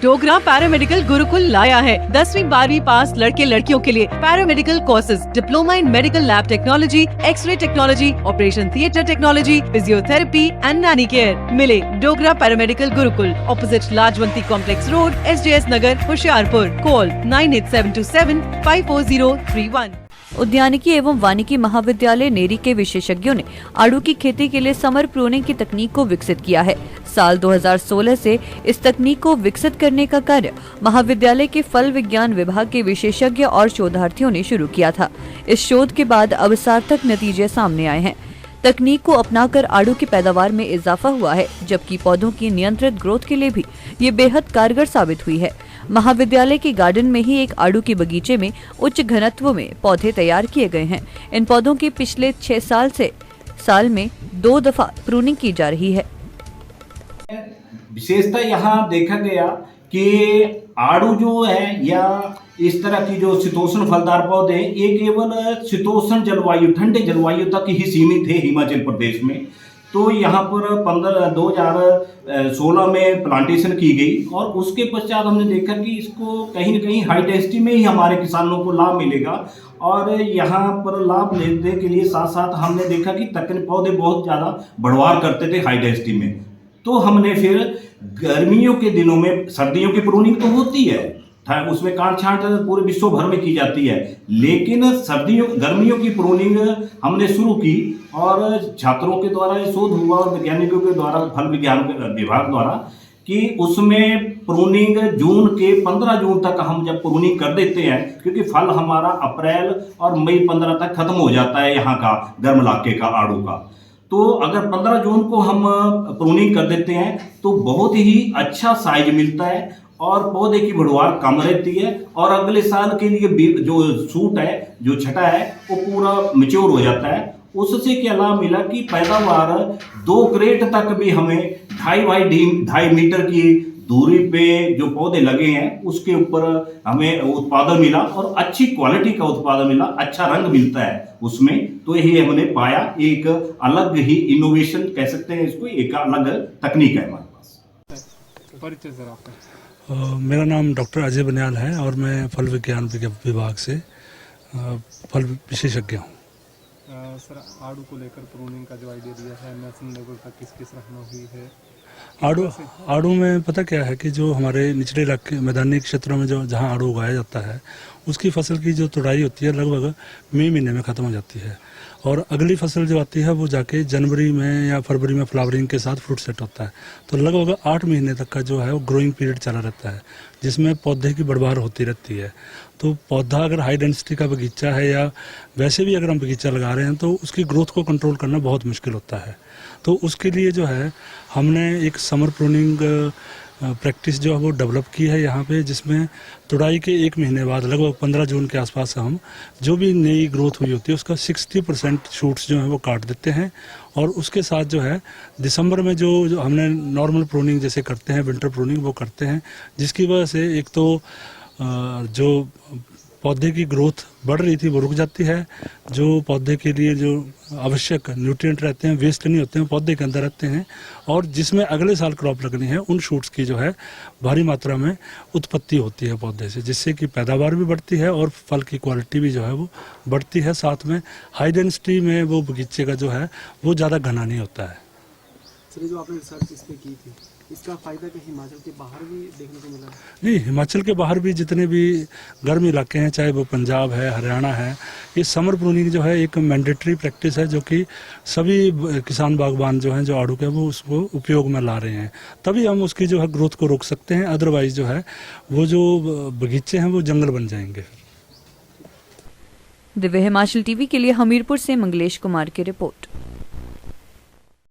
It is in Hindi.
डोगरा पैरामेडिकल गुरुकुल लाया है 10वीं 12वीं पास लड़के लड़कियों के लिए paramedical courses, diploma in medical lab technology, x ray technology, operation theatre technology, physiotherapy and nanny care. मिले Dogra paramedical Gurukul, opposite Lajwanti complex road, SJS Nagar, Hoshiarpur. Call 9872754031। उद्यानिकी एवं वानिकी महाविद्यालय नेरी के विशेषज्ञों ने आड़ू की खेती के लिए समर प्रूनिंग की तकनीक को विकसित किया है। साल 2016 से इस तकनीक को विकसित करने का कार्य महाविद्यालय के फल विज्ञान विभाग के विशेषज्ञ और शोधार्थियों ने शुरू किया था। इस शोध के बाद अब सार्थक नतीजे सामने आए हैं। तकनीक को अपनाकर आड़ू की पैदावार में इजाफा हुआ है, जबकि पौधों की नियंत्रित ग्रोथ के लिए भी ये बेहद कारगर साबित हुई है। महाविद्यालय के गार्डन में ही एक आड़ू के बगीचे में उच्च घनत्व में पौधे तैयार किए गए हैं। इन पौधों की पिछले 6 साल से साल में 2 दफा प्रूनिंग की जा रही है। विशेषता यहाँ देखा गया कि आड़ू जो है या इस तरह की जो शीतोष्ण फलदार पौधे ये केवल शीतोष्ण जलवायु, ठंडे जलवायु तक ही सीमित है हिमाचल प्रदेश में। तो यहाँ पर 2016 में प्लांटेशन की गई और उसके पश्चात हमने देखा कि इसको कहीं न कहीं हाई डेंसिटी में ही हमारे किसानों को लाभ मिलेगा। और यहाँ पर लाभ लेने के लिए साथ साथ हमने देखा कि तकनीक पौधे बहुत ज़्यादा बढ़वार करते थे हाई डेंसिटी में। तो हमने फिर गर्मियों के दिनों में, सर्दियों की प्रूनिंग तो होती है, उसमें काट छांट पूरे विश्व भर में की जाती है, लेकिन गर्मियों की प्रूनिंग हमने शुरू की और छात्रों के द्वारा ये शोध हुआ और वैज्ञानिकों के द्वारा, फल विज्ञान विभाग द्वारा, कि उसमें प्रूनिंग जून के 15 जून तक हम जब प्रूनिंग कर देते हैं, क्योंकि फल हमारा अप्रैल और मई 15 तक खत्म हो जाता है यहाँ का गर्म इलाके का आड़ू का। तो अगर 15 जून को हम प्रूनिंग कर देते हैं तो बहुत ही अच्छा साइज मिलता है और पौधे की बढ़वार कम रहती है और अगले साल के लिए जो सूट है, जो छटा है, वो पूरा मैच्योर हो जाता है। उससे क्या लाभ मिला कि पैदावार 2 क्रेट तक भी हमें 2.5 मीटर की दूरी पे जो पौधे लगे हैं उसके ऊपर हमें उत्पादन मिला और अच्छी क्वालिटी का उत्पादन मिला, अच्छा रंग मिलता है उसमें। तो यही हमने पाया, एक अलग ही इनोवेशन कह सकते हैं इसको, एक अलग तकनीक है हमारे पास। परिचय सर आपका? मेरा नाम डॉक्टर अजय बनियाल है और मैं फल विज्ञान विभाग से फल विशेषज्ञ हूँ। सर, आड़ू को लेकर प्रूनिंग का जो आइडिया दिया है, नेशनल लेवल पर किसकी सराहना हुई है? आड़ू में पता क्या है कि जो हमारे निचले इलाके, मैदानी क्षेत्रों में जो जहाँ आड़ू उगाया जाता है, उसकी फसल की जो तुड़ाई होती है लगभग मई महीने में ख़त्म हो जाती है और अगली फसल जो आती है वो जाके जनवरी में या फरवरी में फ्लावरिंग के साथ फ्रूट सेट होता है। तो लगभग 8 महीने तक का जो है वो ग्रोइंग पीरियड चला रहता है, जिसमें पौधे की बढ़वार होती रहती है। तो पौधा अगर हाई डेंसिटी का बगीचा है या वैसे भी अगर हम बगीचा लगा रहे हैं तो उसकी ग्रोथ को कंट्रोल करना बहुत मुश्किल होता है। तो उसके लिए जो है हमने एक समर प्रूनिंग प्रैक्टिस जो है वो डेवलप की है यहाँ पे, जिसमें तुड़ाई के 1 महीने बाद लगभग 15 जून के आसपास हम जो भी नई ग्रोथ हुई होती है उसका 60% शूट्स जो है वो काट देते हैं और उसके साथ जो है दिसंबर में जो हमने नॉर्मल प्रूनिंग जैसे करते हैं, विंटर प्रूनिंग वो करते हैं, जिसकी वजह से एक तो जो पौधे की ग्रोथ बढ़ रही थी वो रुक जाती है, जो पौधे के लिए जो आवश्यक न्यूट्रिएंट रहते हैं वेस्ट नहीं होते हैं, पौधे के अंदर रहते हैं और जिसमें अगले साल क्रॉप लगनी है उन शूट्स की जो है भारी मात्रा में उत्पत्ति होती है पौधे से, जिससे कि पैदावार भी बढ़ती है और फल की क्वालिटी भी जो है वो बढ़ती है। साथ में हाई डेंसिटी में वो बगीचे का जो है वो ज़्यादा घना नहीं होता है। सर, जो आपने रिसर्च इस पे की थी, इसका फायदा कि हिमाचल के बाहर भी देखने को मिला? नहीं, हिमाचल के बाहर भी जितने भी गर्म इलाके हैं, चाहे वो पंजाब है, हरियाणा है, ये समर प्रूनिंग जो है एक मैंडेटरी प्रैक्टिस है जो कि सभी किसान बागबान जो हैं जो आड़ू के वो उसको उपयोग में ला रहे हैं। तभी हम उसकी जो है ग्रोथ को रोक सकते हैं, अदरवाइज जो है वो जो बगीचे हैं वो जंगल बन जाएंगे। दिव्य हिमाचल टीवी के लिए हमीरपुर से मंगलेश कुमार की रिपोर्ट।